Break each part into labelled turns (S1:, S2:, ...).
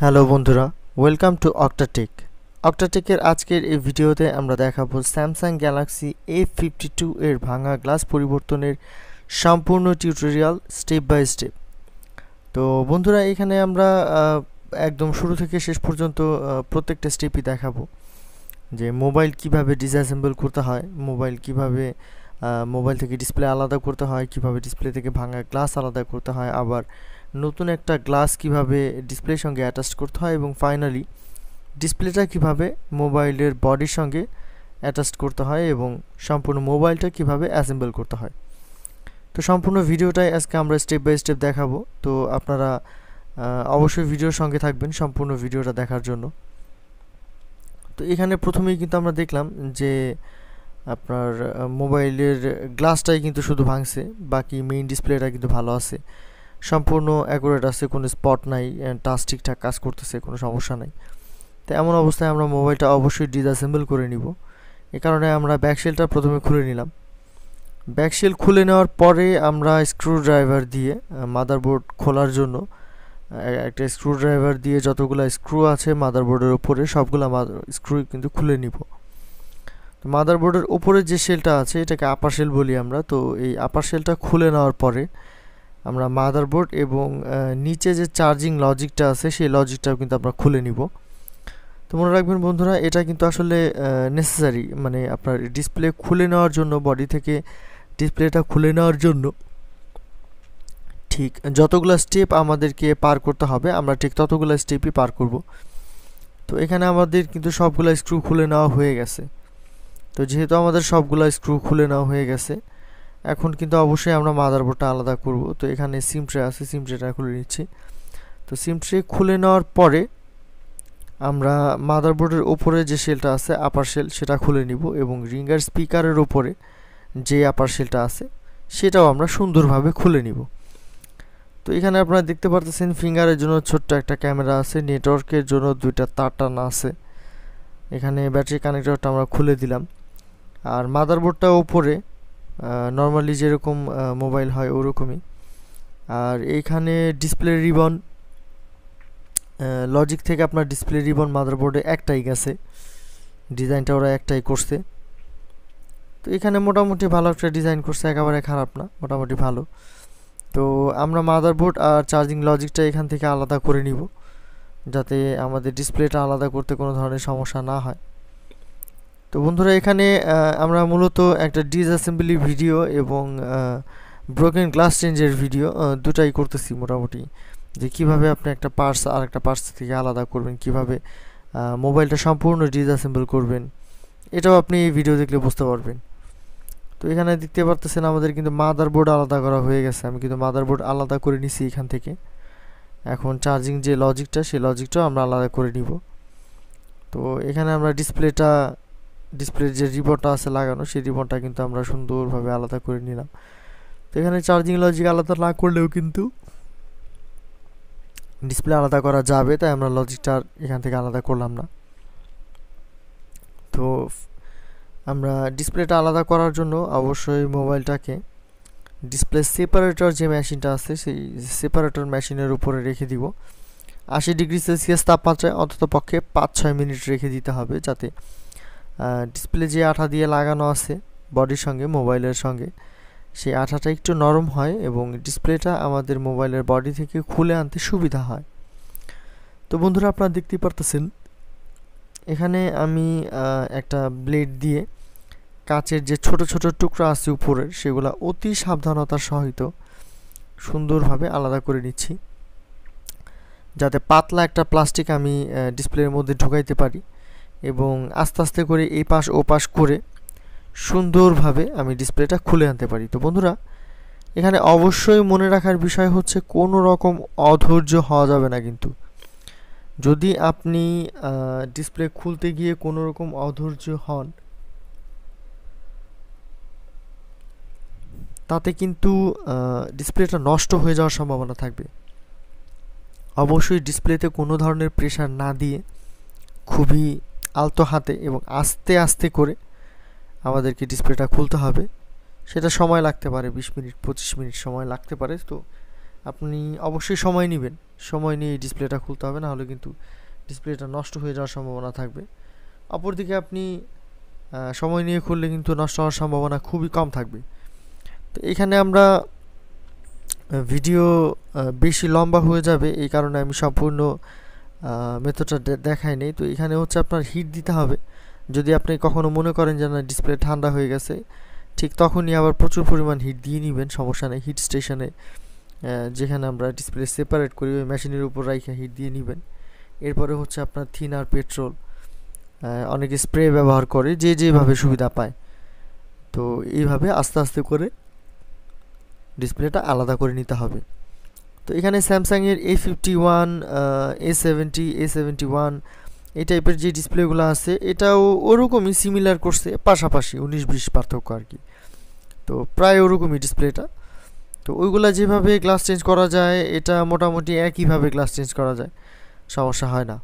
S1: Hello বন্ধুরা, welcome to অক্টাটেক। অক্টাটেকের আজকের এই ভিডিওতে আমরা দেখাবো স্যামসাং গ্যালাক্সি A52 এর ভাঙা গ্লাস পরিবর্তনের সম্পূর্ণ টিউটোরিয়াল স্টেপ বাই স্টেপ। তো বন্ধুরা, এখানে আমরা একদম শুরু থেকে শেষ পর্যন্ত প্রত্যেকটা স্টেপই দেখাবো যে মোবাইল কিভাবে ডিসঅ্যাসেম্বল করতে হয়, মোবাইল থেকে ডিসপ্লে আলাদা করতে হয়, কিভাবে ডিসপ্লে থেকে ভাঙা গ্লাস আলাদা করতে হয়, আবার নতুন একটা গ্লাস কিভাবে ডিসপ্লের সঙ্গে অ্যাটাচ করতে হয়, এবং ফাইনালি ডিসপ্লেটা কিভাবে মোবাইলের বডির সঙ্গে অ্যাটাচ করতে হয় এবং সম্পূর্ণ মোবাইলটা কিভাবে অ্যাসেম্বল করতে হয়। তো সম্পূর্ণ ভিডিওটাই আজকে আমরা স্টেপ বাই স্টেপ দেখাবো। তো আপনারা অবশ্যই ভিডিওর সঙ্গে থাকবেন সম্পূর্ণ ভিডিওটা দেখার জন্য। তো এখানে প্রথমেই কিন্তু আমরা দেখলাম যে আপনার মোবাইলের গ্লাসটাই কিন্তু শুধু ভাঙছে, বাকি মেইন ডিসপ্লেটা কিন্তু ভালো আছে, সম্পূর্ণ অ্যাকুরেট আছে, কোনো স্পট নাই, টাচ ঠিকঠাক কাজ করতেছে, কোনো সমস্যা নাই। তো এমন অবস্থায় আমরা মোবাইলটা অবশ্যই ডিসঅ্যাসেম্বল করে নিব। এ কারণে আমরা ব্যাকশেলটা প্রথমে খুলে নিলাম। ব্যাকশেল খুলে নেওয়ার পরে আমরা স্ক্রুড্রাইভার দিয়ে মাদারবোর্ড খোলার জন্য একটা স্ক্রুড্রাইভার দিয়ে যতগুলো স্ক্রু আছে মাদারবোর্ডের উপরে সবগুলো স্ক্রু কিন্তু খুলে নিব। তো মাদারবোর্ডের উপরে যে শেলটা আছে এটাকে আপার শেল বলি আমরা। তো এই আপার শেলটা খুলে নেওয়ার পরে আমরা মাদারবোর্ড এবং নিচে যে চার্জিং লজিকটা আছে সেই লজিকটাও কিন্তু আমরা খুলে নিব। তো মনে রাখবেন বন্ধুরা, এটা কিন্তু আসলে নেসেসারি, মানে আপনার ডিসপ্লে খুলে নেওয়ার জন্য, বডি থেকে ডিসপ্লেটা খুলে নেওয়ার জন্য ঠিক যতগুলো স্টেপ আমাদেরকে পার করতে হবে আমরা ঠিক ততগুলো স্টেপই পার করব। তো এখানে আমাদের কিন্তু সবগুলো স্ক্রু খুলে নেওয়া হয়ে গেছে। তো যেহেতু আমাদের সবগুলো স্ক্রু খুলে নেওয়া হয়ে গেছে, এখন কিন্তু অবশ্যই আমরা মাদারবোর্ডটা আলাদা করব। তো এখানে সিম ট্রে আছে, সিম ট্রেটা খুলে নিচ্ছি। তো সিম ট্রে খুলে নেওয়ার পরে আমরা মাদারবোর্ডের উপরে যে শেলটা আছে আপার শেল সেটা খুলে নিব, এবং রিঙ্গার স্পিকারের উপরে যে আপার শেলটা আছে সেটাও আমরা সুন্দরভাবে খুলে নিব। তো এখানে আপনারা দেখতে পারতেছেন ফিঙ্গারের জন্য ছোট্ট একটা ক্যামেরা আছে, নেটওয়ার্কের জন্য দুইটা তার টানা আছে। এখানে ব্যাটারি কানেক্টরটা আমরা খুলে দিলাম। আর মাদারবোর্ডটা উপরে নর্মালি যেরকম মোবাইল হয় ওরকমই। আর এইখানে ডিসপ্লে রিবন, লজিক থেকে আপনার ডিসপ্লে রিবন মাদারবোর্ডে একটাই গেছে, ডিজাইনটা ওরা একটাই করছে। তো এখানে মোটামুটি ভালো একটা ডিজাইন করছে, একেবারে খারাপ না, মোটামুটি ভালো। তো আমরা মাদারবোর্ড আর চার্জিং লজিকটা এখান থেকে আলাদা করে নিব, যাতে আমাদের ডিসপ্লেটা আলাদা করতে কোনো ধরনের সমস্যা না হয়। তো বন্ধুরা, এখানে আমরা মূলত একটা ডিসঅ্যাসেম্বলি ভিডিও এবং ব্রোকেন গ্লাস চেঞ্জের ভিডিও দুটাই করতেছি মোটামুটি, যে কিভাবে আপনি একটা পার্টস আর একটা পার্টস থেকে আলাদা করবেন, কিভাবে মোবাইলটা সম্পূর্ণ ডিসঅ্যাসেম্বল করবেন, এটাও আপনি এই ভিডিও দেখলে বুঝতে পারবেন। তো এখানে দেখতে পারতেছেন আমাদের কিন্তু মাদারবোর্ড আলাদা করা হয়ে গেছে, আমি কিন্তু মাদারবোর্ড আলাদা করে নিছি এখান থেকে। এখন চার্জিং যে লজিকটা সেই লজিকটাও আমরা আলাদা করে নিব। তো এখানে আমরা ডিসপ্লের যে রিবনটা আছে লাগানো সেই রিবনটা কিন্তু আমরা সুন্দরভাবে আলাদা করে নিলাম। তো এখানে চার্জিং লজিক আলাদা না করলেও কিন্তু ডিসপ্লে আলাদা করা যাবে, তাই আমরা লজিকটা এখান থেকে আলাদা করলাম না। তো আমরা ডিসপ্লেটা আলাদা করার জন্য অবশ্যই মোবাইলটাকে ডিসপ্লে সেপারেটর যে মেশিনটা আছে সেই সেপারেটর মেশিনের উপরে রেখে দিব। 80°C তাপমাত্রায় অন্তত পক্ষে 5-6 মিনিট রেখে দিতে হবে, যাতে ডিসপ্লে যে আঠা দিয়ে লাগানো আছে বডির সঙ্গে, মোবাইলের সঙ্গে, সেই আঠাটা একটু নরম হয় এবং ডিসপ্লেটা আমাদের মোবাইলের বডি থেকে খুলে আনতে সুবিধা হয়। তো বন্ধুরা, আপনারা দেখতেই পারতেছেন এখানে আমি একটা ব্লেড দিয়ে কাচের যে ছোট ছোট টুকরা আছে উপরের সেগুলো অতি সাবধানতার সহিত সুন্দরভাবে আলাদা করে নিচ্ছি, যাতে পাতলা একটা প্লাস্টিক আমি ডিসপ্লের মধ্যে ঢুকাইতে পারি এবং আস্তে আস্তে করে এই পাশ ও পাশ করে সুন্দরভাবে আমি ডিসপ্লেটা খুলে আনতে পারি। তো বন্ধুরা, এখানে অবশ্যই মনে রাখার বিষয় হচ্ছে কোনো রকম অধৈর্য হওয়া যাবে না। কিন্তু যদি আপনি ডিসপ্লে খুলতে গিয়ে কোনো রকম অধৈর্য হন, তাতে কিন্তু ডিসপ্লেটা নষ্ট হয়ে যাওয়ার সম্ভাবনা থাকবে। অবশ্যই ডিসপ্লেতে কোনো ধরনের প্রেসার না দিয়ে খুবই আলতো হাতে এবং আস্তে আস্তে করে আমাদেরকে ডিসপ্লেটা খুলতে হবে। সেটা সময় লাগতে পারে, 20 মিনিট 25 মিনিট সময় লাগতে পারে। তো আপনি অবশ্যই সময় নেবেন, সময় নিয়ে এই ডিসপ্লেটা খুলতে হবে, না হলে কিন্তু ডিসপ্লেটা নষ্ট হয়ে যাওয়ার সম্ভাবনা থাকবে। অপরদিকে আপনি সময় নিয়ে খুললে কিন্তু নষ্ট হওয়ার সম্ভাবনা খুবই কম থাকবে। তো এখানে আমরা ভিডিও বেশি লম্বা হয়ে যাবে, এই কারণে আমি সম্পূর্ণ মেথডটা দেখাই নেই। তো এখানে হচ্ছে আপনার হিট দিতে হবে। যদি আপনি কখনো মনে করেন যে না ডিসপ্লে ঠান্ডা হয়ে গেছে, ঠিক তখনই আবার প্রচুর পরিমাণ হিট দিয়ে নেবেন, সমস্যা নেই। হিট স্টেশনে যেখানে আমরা ডিসপ্লে সেপারেট করি ওই মেশিনের উপর রাইখে হিট দিয়ে নেবেন। এরপরে হচ্ছে আপনার থিনার পেট্রোল, অনেকে স্প্রে ব্যবহার করে, যে যেভাবে সুবিধা পায়। তো এইভাবে আস্তে আস্তে করে ডিসপ্লেটা আলাদা করে নিতে হবে। তো এখানে স্যামসাংয়ের A51, A70, A71 এই টাইপের যে ডিসপ্লেগুলো আছে এটাও ওরকমই সিমিলার করছে, পাশাপাশি 19-20 পার্থক্য আর কি। তো প্রায় ওরকমই ডিসপ্লেটা। তো ওইগুলা যেভাবে গ্লাস চেঞ্জ করা যায় এটা মোটামুটি একইভাবে গ্লাস চেঞ্জ করা যায়, সমস্যা হয় না।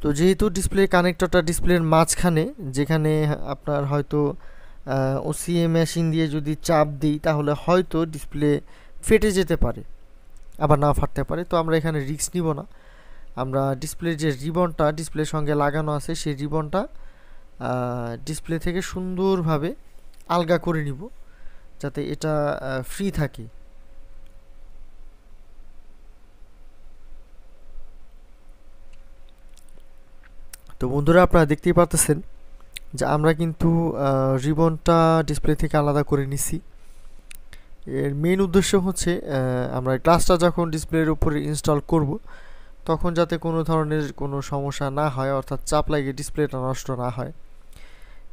S1: তো যেহেতু ডিসপ্লে কানেক্টরটা ডিসপ্লের মাঝখানে, যেখানে আপনার হয়তো ওসিএ মেশিন দিয়ে যদি চাপ দিই তাহলে হয়তো ডিসপ্লে ফেটে যেতে পারে, আবার না ফাটতে পারে। তো আমরা এখানে রিস্ক নিব না। আমরা ডিসপ্লের যে রিবনটা ডিসপ্লের সঙ্গে লাগানো আছে সেই রিবনটা ডিসপ্লে থেকে সুন্দরভাবে আলগা করে নিব, যাতে এটা ফ্রি থাকে। তো বন্ধুরা আপনারা দেখতেই পাচ্ছেন যে আমরা কিন্তু রিবনটা ডিসপ্লে থেকে আলাদা করে নিছি। এর মেইন উদ্দেশ্য হচ্ছে আমরা গ্লাসটা যখন ডিসপ্লের উপরে ইনস্টল করব তখন যাতে কোনো ধরনের কোনো সমস্যা না হয়, অর্থাৎ চাপ লাগে ডিসপ্লেটা নষ্ট না হয়।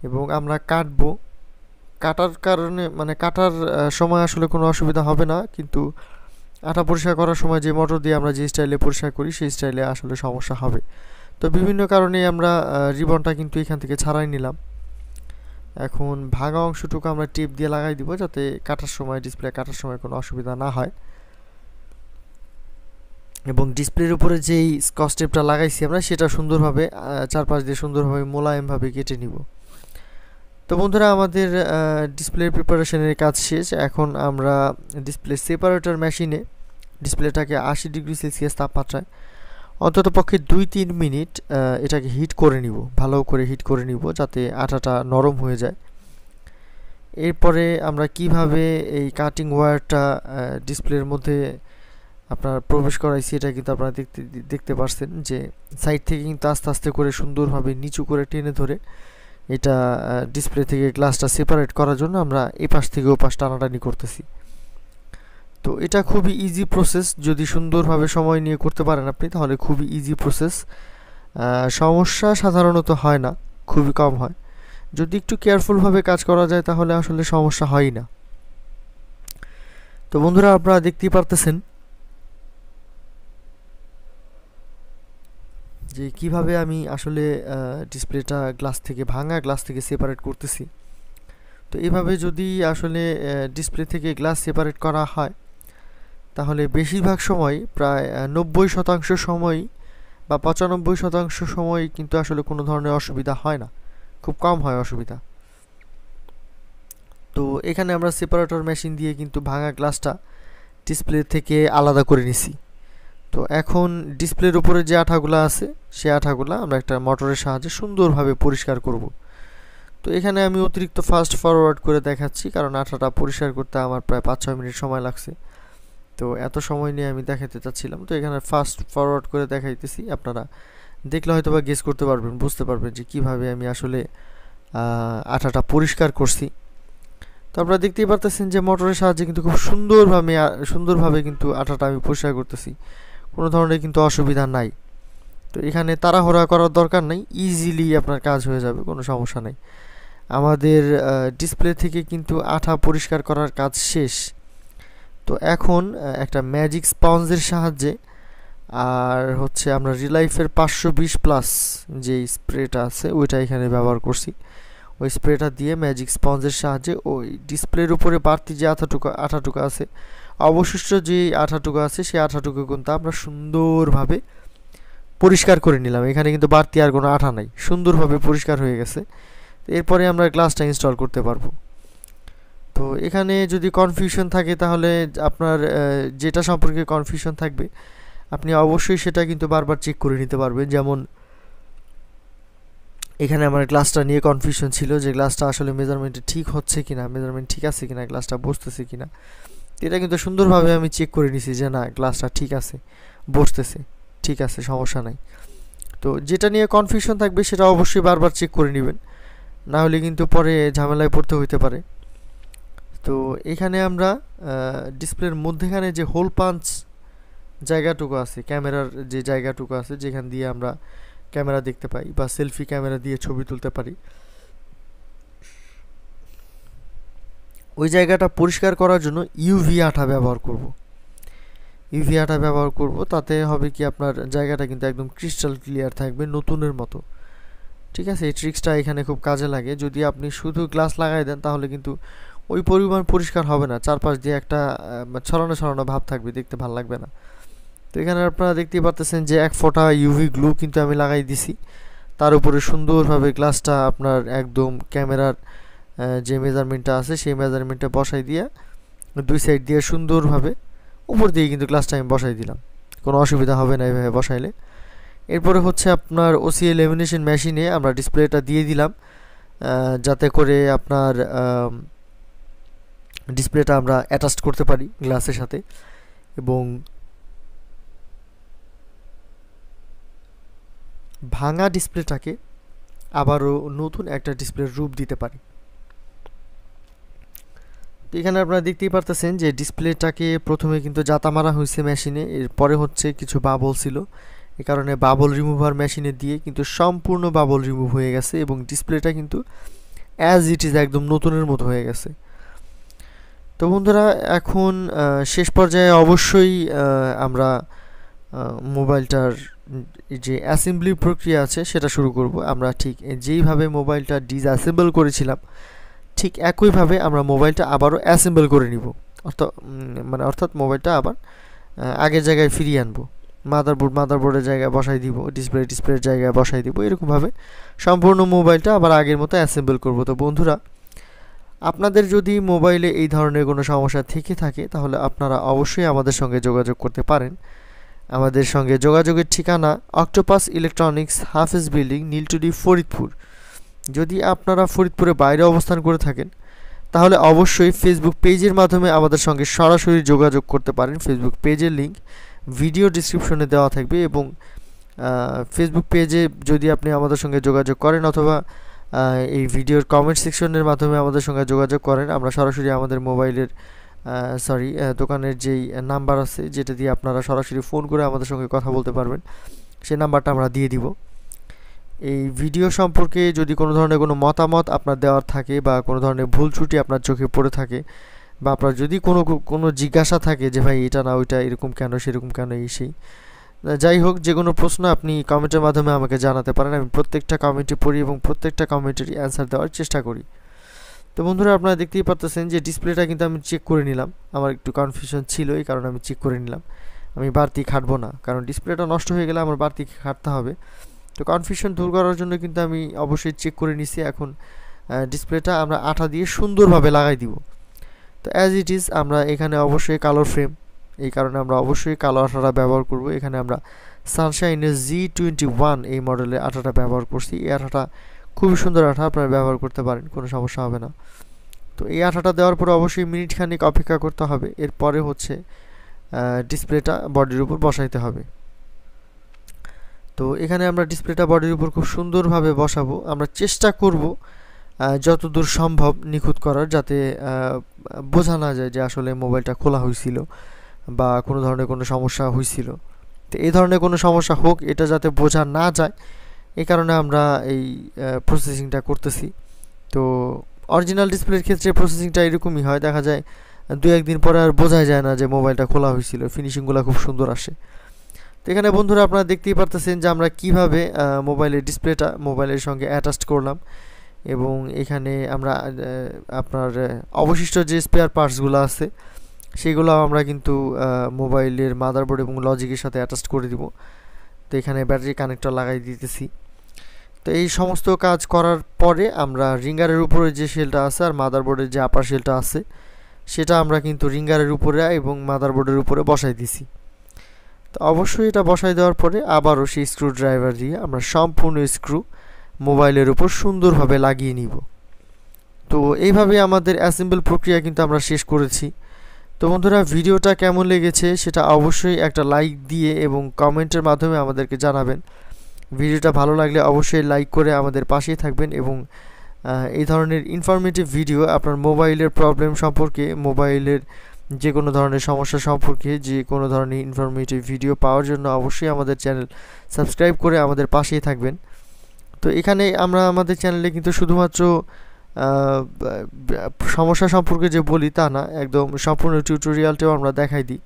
S1: এবং আমরা কাটার কারণে মানে কাটার সময় আসলে কোনো অসুবিধা হবে না, কিন্তু আঠা পরিষ্কার করার সময় যে মোটর দিয়ে আমরা যে স্টাইলে পরিষ্কার করি সেই স্টাইলে আসলে সমস্যা হবে। তো বিভিন্ন কারণে আমরা রিবনটা কিন্তু এখান থেকে ছাড়াই নিলাম। এখন ভাঙা অংশটুকু আমরা টেপ দিয়ে লাগাই দিব, যাতে কাটার সময় ডিসপ্লে কাটার সময় কোনো অসুবিধা না হয়। এবং ডিসপ্লের উপরে যেই স্কচ টেপটা লাগাইছি আমরা সেটা সুন্দরভাবে চারপাশ দিয়ে সুন্দরভাবে মোলায়েমভাবে কেটে নিব। তো বন্ধুরা আমাদের ডিসপ্লে প্রিপারেশনের কাজ শেষ। এখন আমরা ডিসপ্লে সেপারেটর মেশিনে ডিসপ্লেটাকে 80°C তাপমাত্রায় অন্তত পক্ষে 2-3 মিনিট এটাকে হিট করে নিব, ভালো করে হিট করে নিব, যাতে আঠাটা নরম হয়ে যায়। এরপরে আমরা কিভাবে এই কাটিং ওয়্যারটা ডিসপ্লের মধ্যে আপনার প্রবেশ করাইছি এটা কিন্তু আপনারা দেখতে পাচ্ছেন যে সাইড থেকে কিন্তু আস্তে আস্তে করে সুন্দরভাবে নিচু করে টেনে ধরে এটা ডিসপ্লে থেকে গ্লাসটা সেপারেট করার জন্য আমরা এই পাশ থেকে ও পাশ টানাটানি করতেছি। তো এটা খুবই ইজি প্রসেস, যদি সুন্দরভাবে সময় নিয়ে করতে পারেন আপনি তাহলে খুবই ইজি প্রসেস। সমস্যা সাধারণত হয় না, খুবই কম হয়। যদি একটু কেয়ারফুলভাবে কাজ করা যায় তাহলে আসলে সমস্যা হয় না। তো বন্ধুরা আপনারা দেখতেই পারতেছেন যে কিভাবে আমি আসলে ডিসপ্লেটা ভাঙা গ্লাস থেকে সেপারেট করতেছি। তো এইভাবে যদি আসলে ডিসপ্লে থেকে গ্লাস সেপারেট করা হয় তাহলে বেশিরভাগ সময় প্রায় 90% সময় বা 95% সময় কিন্তু আসলে কোনো ধরনের অসুবিধা হয় না, খুব কম হয় অসুবিধা। তো এখানে আমরা সেপারেটর মেশিন দিয়ে কিন্তু ভাঙা গ্লাসটা ডিসপ্লে থেকে আলাদা করে নিছি। তো এখন ডিসপ্লের উপরে যে আঠাগুলো আছে সেই আঠাগুলো আমরা একটা মোটরের সাহায্যে সুন্দরভাবে পরিষ্কার করব। তো এখানে আমি অতিরিক্ত ফাস্ট ফরওয়ার্ড করে দেখাচ্ছি, কারণ আঠাটা পরিষ্কার করতে আমার প্রায় 5-6 মিনিট সময় লাগছে। তো এত সময় নিয়ে আমি দেখাতে চাচ্ছিলাম, তো এখানে ফাস্ট ফরওয়ার্ড করে দেখাইতেছি। আপনারা দেখলে হয়তো বা গেস করতে পারবেন, বুঝতে পারবেন যে কিভাবে আমি আসলে আঠাটা পরিষ্কার করছি। তো আপনারা দেখতেই পারতেছেন যে মোটরের সাহায্যে কিন্তু খুব সুন্দরভাবে কিন্তু আঠাটা আমি পরিষ্কার করতেছি, কোনো ধরনের কিন্তু অসুবিধা নাই। তো এখানে তাড়াহুড়া করার দরকার নেই, ইজিলি আপনার কাজ হয়ে যাবে, কোনো সমস্যা নেই। আমাদের ডিসপ্লে থেকে কিন্তু আঠা পরিষ্কার করার কাজ শেষ। তো এখন একটা ম্যাজিক স্পঞ্জের সাহায্যে আর হচ্ছে আমরা রিলাইফের 520+ যে স্প্রেটা আছে ওইটা এখানে ব্যবহার করছি। ওই স্প্রেটা দিয়ে ম্যাজিক স্পঞ্জের সাহায্যে ওই ডিসপ্লের উপরে বাড়তি যে আঠাটুকু আছে, অবশিষ্ট যে আঠাটুকু আছে সেই আঠাটুকু কিন্তু আমরা সুন্দরভাবে পরিষ্কার করে নিলাম। এখানে কিন্তু বাড়তি আর কোনো আঠা নাই, সুন্দরভাবে পরিষ্কার হয়ে গেছে। এরপরে আমরা গ্লাসটা ইনস্টল করতে পারবো। তো এখানে যদি কনফিউশন থাকে তাহলে আপনার যেটা সম্পর্কে কনফিউশন থাকবে আপনি অবশ্যই সেটা কিন্তু বারবার চেক করে নিতে পারবেন। যেমন এখানে আমার গ্লাসটা নিয়ে কনফিউশন ছিল যে গ্লাসটা আসলে মেজারমেন্টে ঠিক হচ্ছে কিনা, মেজারমেন্ট ঠিক আছে কিনা, গ্লাসটা বসতেছে কিনা। এটা কিন্তু সুন্দরভাবে আমি চেক করে নিছি যে না, গ্লাসটা ঠিক আছে, বসতেছে, ঠিক আছে, সমস্যা নাই। তো যেটা নিয়ে কনফিউশন থাকবে সেটা অবশ্যই বারবার চেক করে নেবেন, না হলে কিন্তু পরে ঝামেলায় পড়তে হইতে পারে। তো এখানে আমরা ডিসপ্লের মধ্যেখানে যে হোল পাঞ্চ জায়গাটুকু আছে, ক্যামেরার যে জায়গাটুকু আছে যেখান দিয়ে আমরা ক্যামেরা দেখতে পাই বা সেলফি ক্যামেরা দিয়ে ছবি তুলতে পারি, ওই জায়গাটা পরিষ্কার করার জন্য ইউভি আঠা ব্যবহার করব। ইউভি আঠা ব্যবহার করব, তাতে হবে কি আপনার জায়গাটা কিন্তু একদম ক্রিস্টাল ক্লিয়ার থাকবে, নতুনের মতো। ঠিক আছে, এই ট্রিক্সটা এখানে খুব কাজে লাগে। যদি আপনি শুধু গ্লাস লাগাই দেন তাহলে কিন্তু ওই পরিমাণ পরিষ্কার হবে না, চারপাশ দিয়ে একটা ছড়ানো ছড়ানো ভাব থাকবে, দেখতে ভালো লাগবে না। তো এখানে আপনারা দেখতেই পাচ্ছেন যে এক ফোঁটা ইউভি গ্লু কিন্তু আমি লাগাই দিছি, তার উপরে সুন্দরভাবে গ্লাসটা আপনার একদম ক্যামেরার যে মেজারমেন্টটা আছে সেই মেজারমেন্টে বসাই দিয়ে দুই সাইড দিয়ে সুন্দরভাবে উপর দিয়ে কিন্তু গ্লাসটা আমি বসাই দিলাম, কোনো অসুবিধা হবে না এইভাবে বসাইলে। এরপরে হচ্ছে আপনার ওসিএল ল্যামিনেশন মেশিনে আমরা ডিসপ্লেটা দিয়ে দিলাম, যাতে করে আপনার ডিসপ্লেটা আমরা অ্যাটাচ করতে পারি গ্লাসের সাথে এবং ভাঙা ডিসপ্লেটাকে আবারও নতুন একটা ডিসপ্লের রূপ দিতে পারি। তো এখানে আপনারা দেখতেই পারতেছেন যে ডিসপ্লেটাকে প্রথমে কিন্তু জাতা মারা হয়েছে মেশিনে, এরপরে হচ্ছে কিছু বাবল ছিল, এই কারণে বাবল রিমুভার মেশিনে দিয়ে কিন্তু সম্পূর্ণ বাবল রিমুভ হয়ে গেছে এবং ডিসপ্লেটা কিন্তু অ্যাজ ইট ইজ একদম নতুনের মতো হয়ে গেছে। তো বন্ধুরা, এখন শেষ পর্যায়ে অবশ্যই আমরা মোবাইলটার যে অ্যাসেম্বলি প্রক্রিয়া আছে সেটা শুরু করব। আমরা ঠিক যেইভাবে মোবাইলটা ডিসঅ্যাসেম্বল করেছিলাম ঠিক একইভাবে আমরা মোবাইলটা আবারও অ্যাসেম্বল করে নিব, অর্থাৎ মোবাইলটা আবার আগের জায়গায় ফিরিয়ে আনবো। মাদারবোর্ডের জায়গায় বসাই দিব, ডিসপ্লের জায়গায় বসাই দিব, এরকমভাবে সম্পূর্ণ মোবাইলটা আবার আগের মতো অ্যাসেম্বল করব। তো বন্ধুরা, আপনাদের যদি মোবাইলে এই ধরনের কোনো সমস্যা থেকে থাকে তাহলে আপনারা অবশ্যই আমাদের সঙ্গে যোগাযোগ করতে পারেন। আমাদের সঙ্গে যোগাযোগের ঠিকানা অক্টোপাস ইলেকট্রনিক্স, হাফেজ বিল্ডিং, নীলটুলি, ফরিদপুর। যদি আপনারা ফরিদপুরে বাইরে অবস্থান করে থাকেন তাহলে অবশ্যই ফেসবুক পেজের মাধ্যমে আমাদের সঙ্গে সরাসরি যোগাযোগ করতে পারেন। ফেসবুক পেজের লিঙ্ক ভিডিও ডিসক্রিপশনে দেওয়া থাকবে এবং ফেসবুক পেজে যদি আপনি আমাদের সঙ্গে যোগাযোগ করেন অথবা এই ভিডিওর কমেন্ট সেকশনের মাধ্যমে আমাদের সঙ্গে যোগাযোগ করেন, আমরা সরাসরি আমাদের মোবাইলের দোকানের যেই নাম্বার আছে যেটা দিয়ে আপনারা সরাসরি ফোন করে আমাদের সঙ্গে কথা বলতে পারবেন, সেই নাম্বারটা আমরা দিয়ে দিব। এই ভিডিও সম্পর্কে যদি কোনো ধরনের কোনো মতামত আপনার দেওয়ার থাকে বা কোনো ধরনের ভুল ত্রুটি আপনার চোখে পড়ে থাকে বা আপনার যদি কোনো জিজ্ঞাসা থাকে যে ভাই এটা না ওইটা এরকম কেন সেরকম কেন এই সেই, যাই হোক যে কোনো প্রশ্ন আপনি কমেন্টের মাধ্যমে আমাকে জানাতে পারেন। আমি প্রত্যেকটা কমেন্টে পড়ি এবং প্রত্যেকটা কমেন্টেরই অ্যান্সার দেওয়ার চেষ্টা করি। তো বন্ধুরা, আপনারা দেখতেই পাচ্ছেন যে ডিসপ্লেটা কিন্তু আমি চেক করে নিলাম, আমার একটু কনফিউশন ছিল এই কারণে আমি চেক করে নিলাম। আমি বাড়তি খাটবো না, কারণ ডিসপ্লেটা নষ্ট হয়ে গেলে আমার বাড়তি খাটতে হবে। তো কনফিউশন দূর করার জন্য কিন্তু আমি অবশ্যই চেক করে নিছি। এখন ডিসপ্লেটা আমরা আঠা দিয়ে সুন্দরভাবে লাগাই দিব। তো অ্যাজ ইট ইজ আমরা এখানে অবশ্যই কালো ফ্রেম, এই কারণে আমরা অবশ্যই কালো আঠাটা ব্যবহার করব। এখানে আমরা সানশাইনের G21 এই মডেলের আঠাটা ব্যবহার করছি। এই আঠাটা খুবই সুন্দর আঠা, আপনারা ব্যবহার করতে পারেন, কোনো সমস্যা হবে না। তো এই আঠাটা দেওয়ার পরে অবশ্যই মিনিট খানিক অপেক্ষা করতে হবে, এরপরে হচ্ছে ডিসপ্লেটা বডির উপর বসাইতে হবে। তো এখানে আমরা ডিসপ্লেটা বডির উপর খুব সুন্দরভাবে বসাবো। আমরা চেষ্টা করব যতদূর সম্ভব নিখুঁত করার, যাতে বোঝা না যায় যে আসলে মোবাইলটা খোলা হয়েছিল বা কোনো ধরনের কোনো সমস্যা হয়েছিল। তো এই ধরনের কোনো সমস্যা হোক এটা যাতে বোঝা না যায়, এই কারণে আমরা এই প্রসেসিংটা করতেছি। তো অরিজিনাল ডিসপ্লের ক্ষেত্রে প্রসেসিংটা এরকমই হয়, দেখা যায় 2-1 দিন পরে আর বোঝা যায় না যে মোবাইলটা খোলা হয়েছিল, ফিনিশিংগুলো খুব সুন্দর আসে। তো এখানে বন্ধুরা আপনারা দেখতেই পারতেছেন যে আমরা কিভাবে মোবাইলের ডিসপ্লেটা মোবাইলের সঙ্গে অ্যাটাচ করলাম এবং এখানে আমরা আপনার অবশিষ্ট যে স্পেয়ার পার্টসগুলো আছে সেগুলো আমরা কিন্তু মোবাইলের মাদারবোর্ড এবং লজিকের সাথে অ্যাটাচ করে দিব। তো এখানে ব্যাটারি কানেক্টর লাগাই দিতেছি। তো এই সমস্ত কাজ করার পরে আমরা রিঙ্গারের উপরে যে শেলটা আছে আর মাদারবোর্ডের যে আপার শেলটা আছে সেটা আমরা কিন্তু রিঙ্গারের উপরে এবং মাদারবোর্ডের উপরে বসাই দিছি। তো অবশ্যই এটা বসাই দেওয়ার পরে আবারও সেই স্ক্রু ড্রাইভার দিয়ে আমরা সম্পূর্ণ স্ক্রু মোবাইলের উপর সুন্দরভাবে লাগিয়ে নিব। তো এইভাবে আমাদের অ্যাসেম্বল প্রক্রিয়া কিন্তু আমরা শেষ করেছি। তো বন্ধুরা, ভিডিওটা কেমন লেগেছে সেটা অবশ্যই একটা লাইক দিয়ে এবং কমেন্টের মাধ্যমে আমাদেরকে জানাবেন। ভিডিওটা ভালো লাগলে অবশ্যই লাইক করে আমাদের পাশেই থাকবেন এবং এই ধরনের ইনফরমেটিভ ভিডিও আপনার মোবাইলের প্রবলেম সম্পর্কে, মোবাইলের যে কোনো ধরনের সমস্যা সম্পর্কে যে কোনো ধরনের ইনফরমেটিভ ভিডিও পাওয়ার জন্য অবশ্যই আমাদের চ্যানেল সাবস্ক্রাইব করে আমাদের পাশেই থাকবেন। তো এখানে আমরা আমাদের চ্যানেলে কিন্তু শুধুমাত্র সমস্যা সম্পর্কে যে বলি তা না, একদম সম্পূর্ণ টিউটোরিয়ালটাও আমরা দেখাই দিই।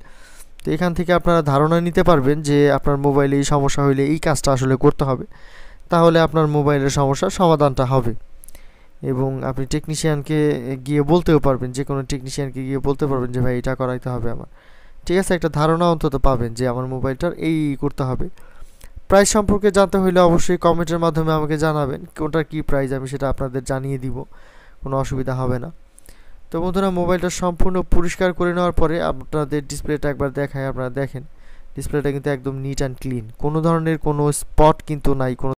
S1: তো এখান থেকে আপনারা ধারণা নিতে পারবেন যে আপনার মোবাইলে এই সমস্যা হলে এই কাজটা আসলে করতে হবে, তাহলে আপনার মোবাইলের সমস্যার সমাধানটা হবে। এবং আপনি টেকনিশিয়ানকে গিয়ে বলতেও পারবেন, যে কোনো টেকনিশিয়ানকে গিয়ে বলতে পারবেন যে ভাই এটা করাইতে হবে আমার। ঠিক আছে, একটা ধারণা অন্তত পাবেন যে আমার মোবাইলটার এই করতে হবে। প্রাইস সম্পর্কে জানতে হলে অবশ্যই কমেন্টের মাধ্যমে আমাকে জানাবেন কোনটার কী প্রাইস, আমি সেটা আপনাদের জানিয়ে দিব, কোনো অসুবিধা হবে না। তো বন্ধুরা, মোবাইলটা সম্পূর্ণ পরিষ্কার করে নেওয়ার পরে আপনাদের ডিসপ্লেটা একবার দেখায়, আপনারা দেখেন ডিসপ্লেটা কিন্তু একদম নিট অ্যান্ড ক্লিন, কোনো ধরনের কোনো স্পট কিন্তু নাই, কোনো